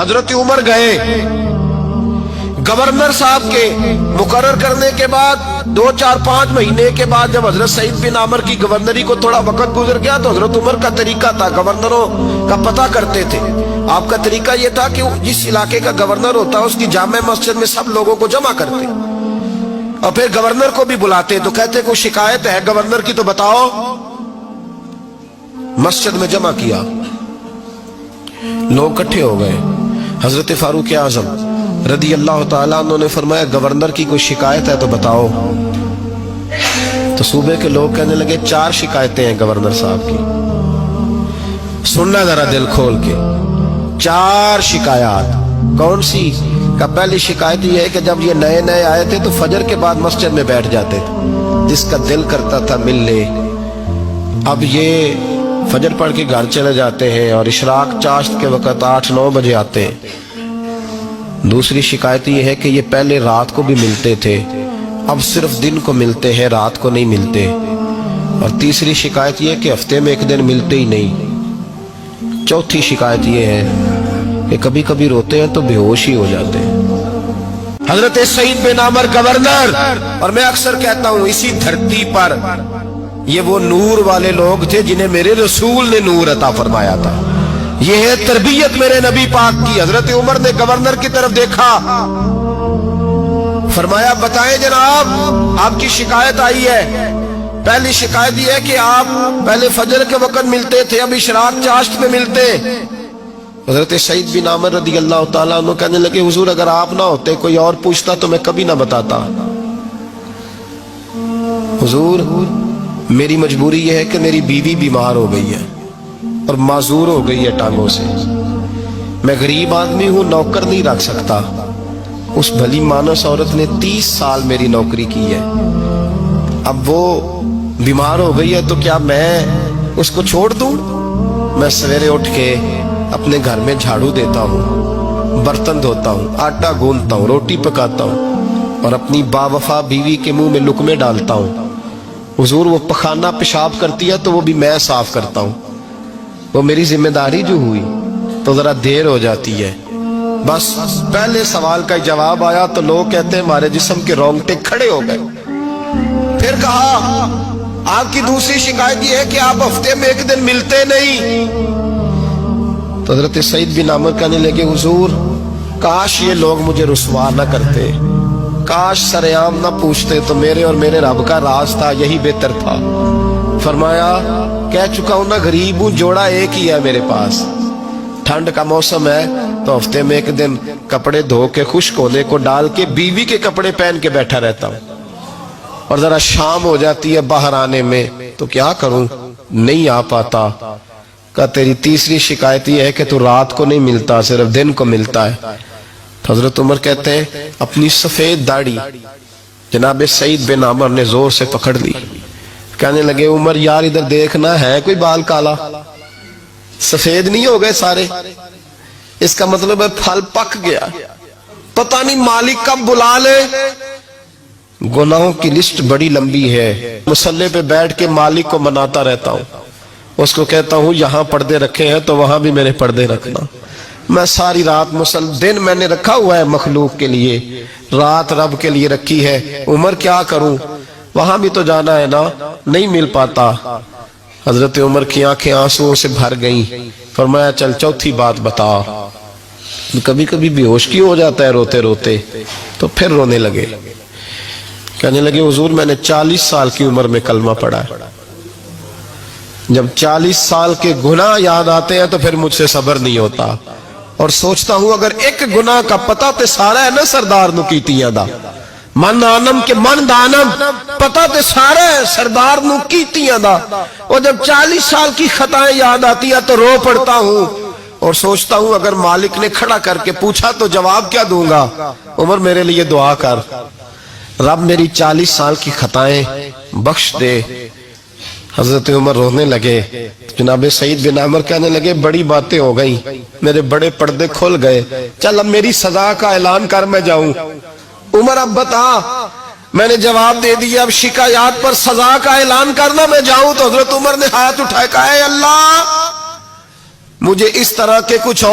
حضرت عمر گئے گورنر صاحب کے مقرر کرنے کے بعد 2-4-5 مہینے کے بعد جب حضرت سعید بن عامر کی گورنری کو تھوڑا وقت گزر گیا تو حضرت عمر کا طریقہ تھا، گورنروں کا پتہ کرتے تھے۔ آپ کا طریقہ یہ تھا کہ جس علاقے کا گورنر ہوتا ہے اس کی جامع مسجد میں سب لوگوں کو جمع کرتے اور پھر گورنر کو بھی بلاتے، تو کہتے کوئی شکایت ہے گورنر کی تو بتاؤ۔ مسجد میں جمع کیا، لوگ اکٹھے ہو گئے۔ حضرت فاروق اعظم رضی اللہ تعالیٰ عنہ نے فرمایا گورنر کی کوئی شکایت ہے تو بتاؤ۔ تو صوبے کے لوگ کہنے لگے 4 شکایتیں ہیں گورنر صاحب کی۔ سننا ذرا دل کھول کے، 4 شکایات۔ کون سی؟ کہ پہلی شکایت یہ ہے کہ جب یہ نئے نئے آئے تھے تو فجر کے بعد مسجد میں بیٹھ جاتے تھے، جس کا دل کرتا تھا مل لے۔ اب یہ فجر پڑھ کے گھر چلے جاتے ہیں اور اشراق چاشت کے وقت 8-9 بجے آتے ہیں۔ دوسری شکایت یہ ہے کہ یہ پہلے رات کو بھی ملتے تھے، اب صرف دن کو ملتے ہیں، رات کو نہیں ملتے۔ اور تیسری شکایت یہ ہے کہ ہفتے میں ایک دن ملتے ہی نہیں۔ چوتھی شکایت یہ ہے کہ کبھی کبھی روتے ہیں تو بے ہوش ہی ہو جاتے ہیں۔ حضرت سعید بن عامر گورنر، اور میں اکثر کہتا ہوں اسی دھرتی پر یہ وہ نور والے لوگ تھے جنہیں میرے رسول نے نور عطا فرمایا تھا۔ یہ ہے تربیت میرے نبی پاک کی۔ حضرت عمر نے گورنر کی طرف دیکھا، فرمایا بتائیں جناب آپ کی شکایت آئی ہے۔ پہلی شکایت یہ ہے کہ آپ پہلے فجر کے وقت ملتے تھے، اب اشراق چاشت میں ملتے۔ حضرت سعید بن عامر رضی اللہ تعالیٰ عنہ کہنے لگے حضور اگر آپ نہ ہوتے کوئی اور پوچھتا تو میں کبھی نہ بتاتا۔ حضور میری مجبوری یہ ہے کہ میری بیوی بیمار ہو گئی ہے اور معذور ہو گئی ہے ٹانگوں سے، میں غریب آدمی ہوں، نوکر نہیں رکھ سکتا۔ اس بھلی مانس عورت نے 30 سال میری نوکری کی ہے، اب وہ بیمار ہو گئی ہے تو کیا میں اس کو چھوڑ دوں؟ میں سویرے اٹھ کے اپنے گھر میں جھاڑو دیتا ہوں، برتن دھوتا ہوں، آٹا گوندتا ہوں، روٹی پکاتا ہوں اور اپنی باوفا بیوی کے منہ میں لقمے ڈالتا ہوں۔ حضور وہ پخانہ پیشاب کرتی ہے تو وہ بھی میں صاف کرتا ہوں، وہ میری ذمہ داری جو ہوئی تو ذرا دیر ہو جاتی ہے۔ بس پہلے سوال کا جواب آیا تو لوگ کہتے ہیں ہمارے جسم کے رونگٹے کھڑے ہو گئے۔ پھر کہا آپ کی دوسری شکایت یہ ہے کہ آپ ہفتے میں ایک دن ملتے نہیں۔ تو حضرت سعید بن عامر کہنے لگے حضور کاش یہ لوگ مجھے رسوا نہ کرتے، کاش سرعام نہ پوچھتے تو میرے اور میرے رب کا راز تھا، یہی بہتر تھا۔ فرمایا کہہ چکا ہوں نا غریب ہوں، جوڑا ایک ہی ہے میرے پاس، ٹھنڈ کا موسم ہے تو ہفتے میں ایک دن کپڑے دھو کے خشک ہونے کو ڈال کے بیوی کے کپڑے پہن کے بیٹھا رہتا ہوں، اور ذرا شام ہو جاتی ہے باہر آنے میں تو کیا کروں، نہیں آ پاتا۔ کہا تیری تیسری شکایت یہ ہے کہ تو رات کو نہیں ملتا، صرف دن کو ملتا ہے۔ حضرت عمر کہتے ہیں اپنی سفید داڑھی جناب سعید بن عامر نے زور سے پکڑ لی، کہنے لگے عمر یار ادھر دیکھنا ہے کوئی بال کالا، سفید نہیں ہو گئے سارے؟ اس کا مطلب ہے پھل پک گیا، پتہ نہیں مالک کب بلا لے۔ گناہوں کی لسٹ بڑی لمبی ہے، مصلی پہ بیٹھ کے مالک کو مناتا رہتا ہوں، اس کو کہتا ہوں یہاں پردے رکھے ہیں تو وہاں بھی میرے پردے رکھنا۔ میں ساری رات دن میں نے رکھا ہوا ہے مخلوق کے لیے، رات رب کے لیے رکھی ہے، عمر کیا کروں، وہاں بھی تو جانا ہے نا، نہیں مل پاتا۔ حضرت عمر کی آنکھیں آنسوؤں سے بھر گئیں، فرمایا چل چوتھی بات بتا۔ کبھی کبھی بے ہوش کیوں ہو جاتا ہے روتے روتے؟ تو پھر رونے لگے، کہنے لگے حضور میں نے 40 سال کی عمر میں کلمہ پڑھا ہے، جب 40 سال کے گناہ یاد آتے ہیں تو پھر مجھ سے صبر نہیں ہوتا، اور سوچتا ہوں اگر ایک گناہ کا پتہ تے سارا ہے نا سردار نو کیتیاں دا، من آنم کے من دانم، پتہ تے سارا ہے سردار نو کیتیاں دا، اور جب 40 سال کی خطائیں یاد آتی ہیں تو رو پڑتا ہوں اور سوچتا ہوں اگر مالک نے کھڑا کر کے پوچھا تو جواب کیا دوں گا؟ عمر میرے لیے دعا کر، رب میری 40 سال کی خطائیں بخش دے۔ حضرت عمر رونے لگے، جناب سعید بن عامر کہنے لگے بڑی باتیں ہو گئیں، میرے بڑے پردے کھل گئے، چل اب میری سزا کا اعلان کر میں جاؤں۔ عمر اب بتا، میں نے جواب دے دیا، اب شکایات پر سزا کا اعلان کرنا میں جاؤں؟ تو حضرت عمر نے ہاتھ اٹھائے، کہا اے اللہ مجھے اس طرح کے کچھ